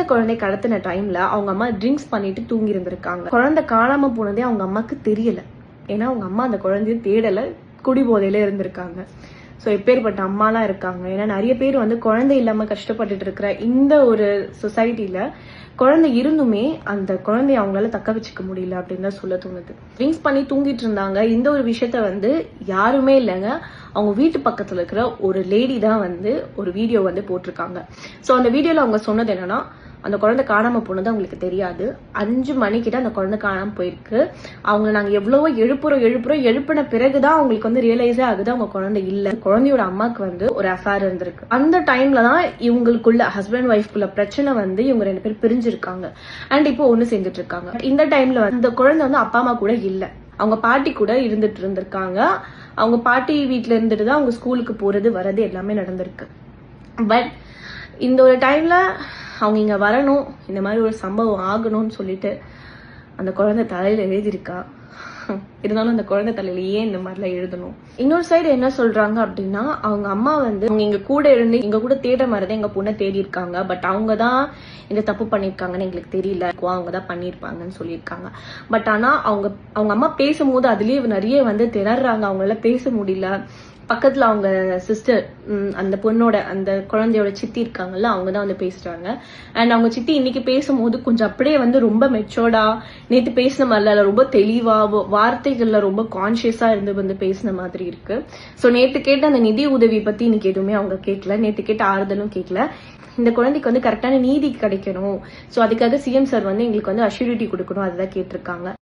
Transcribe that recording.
குழந்தை கடத்தின டைம்ல அவங்க அம்மா ட்ரிங்க்ஸ் பண்ணிட்டு தூங்கி இருந்திருக்காங்க. குழந்தை காணாம போனதே அவங்க அம்மாக்கு தெரியல. ஏன்னா அவங்க அம்மா அந்த குழந்தைய தேடல, குடிபோதையில இருந்திருக்காங்க. ஸோ எப்பேற்பட்ட அம்மாலாம் இருக்காங்க. ஏன்னா நிறைய பேர் வந்து குழந்தை இல்லாம கஷ்டப்பட்டுட்டு இருக்கிற இந்த ஒரு சொசைட்டில குழந்தை இருந்துமே அந்த குழந்தைய அவங்களால தக்க வச்சுக்க முடியல அப்படின்னு தான் சொல்ல தோணுது. ட்ரிங்க்ஸ் பண்ணி தூங்கிட்டு இருந்தாங்க. இந்த ஒரு விஷயத்த வந்து யாருமே இல்லைங்க, அவங்க வீட்டு பக்கத்துல இருக்கிற ஒரு லேடி தான் வந்து ஒரு வீடியோ வந்து போட்டிருக்காங்க. ஸோ அந்த வீடியோல அவங்க சொன்னது என்னன்னா, அந்த குழந்தை காணாம போனது அவங்களுக்கு தெரியாது. 5 மணிக்கிட்ட அந்த குழந்தை காணாம போயிருக்கு. அவங்க நாங்க எவ்வளவோ எழுப்பின பிறகுதான் அவங்களுக்கு வந்து ரியலைஸே ஆகுது அவங்க குழந்தை இல்ல. குழந்தையோட அம்மாக்கு வந்து ஒரு அஃபேர் இருந்திருக்கு. அந்த டைம்ல தான் இவங்களுக்குள்ள ஹஸ்பண்ட் ஒய்ஃப்குள்ள பிரச்சனை வந்து இவங்க 2 பேர் பிரிஞ்சிருக்காங்க. அண்ட் இப்போ ஒண்ணு செஞ்சுட்டு இருக்காங்க. இந்த டைம்ல வந்து அந்த குழந்தை வந்து அப்பா அம்மா கூட இல்ல, அவங்க பாட்டி கூட இருந்துட்டு இருந்திருக்காங்க. அவங்க பாட்டி வீட்டுல இருந்துட்டு தான் அவங்க ஸ்கூலுக்கு போறது வரது எல்லாமே நடந்திருக்கு. பட் இந்த ஒரு டைம்ல அவங்க இங்க வரணும், இந்த மாதிரி ஒரு சம்பவம் ஆகணும்னு சொல்லிட்டு அந்த குழந்தை தலையில எழுதியிருக்கா. இருந்தாலும் அந்த குழந்தை தலையில ஏன் இந்த மாதிரிலாம் எழுதணும்? இன்னொரு சைடு என்ன சொல்றாங்க அப்படின்னா, அவங்க அம்மா வந்து அவங்க இங்க கூட இருந்து இங்க கூட தேடுற மாதிரிதான் எங்க பொண்ணை தேடி இருக்காங்க. பட் அவங்கதான் இந்த தப்பு பண்ணிருக்காங்கன்னு எங்களுக்கு தெரியல, அவங்கதான் பண்ணிருப்பாங்கன்னு சொல்லியிருக்காங்க. பட் ஆனா அவங்க அம்மா பேசும்போது அதுலயே நிறைய வந்து திணறாங்க. அவங்களால பேச முடியல. பக்கத்துல அவங்க சிஸ்டர், அந்த பொண்ணோட அந்த குழந்தையோட சித்தி இருக்காங்கல்ல, அவங்கதான் வந்து பேசுறாங்க. அண்ட் அவங்க சித்தி இன்னைக்கு பேசும்போது கொஞ்சம் அப்படியே வந்து ரொம்ப மெச்சோர்டா, நேத்து பேசின மாதிரில ரொம்ப தெளிவா, வார்த்தைகள்ல ரொம்ப கான்சியஸா இருந்து வந்து பேசின மாதிரி இருக்கு. சோ நேத்து கேட்ட அந்த நிதி உதவி பத்தி இன்னைக்கு எதுவுமே அவங்க கேட்கல, நேத்து கேட்ட ஆறுதலும் கேட்கல. இந்த குழந்தைக்கு வந்து கரெக்டான நீதி கிடைக்கணும், சோ அதுக்காக சிஎம் சார் வந்து எங்களுக்கு வந்து அஷ்யூரிட்டி கொடுக்கணும், அதுதான் கேட்டிருக்காங்க.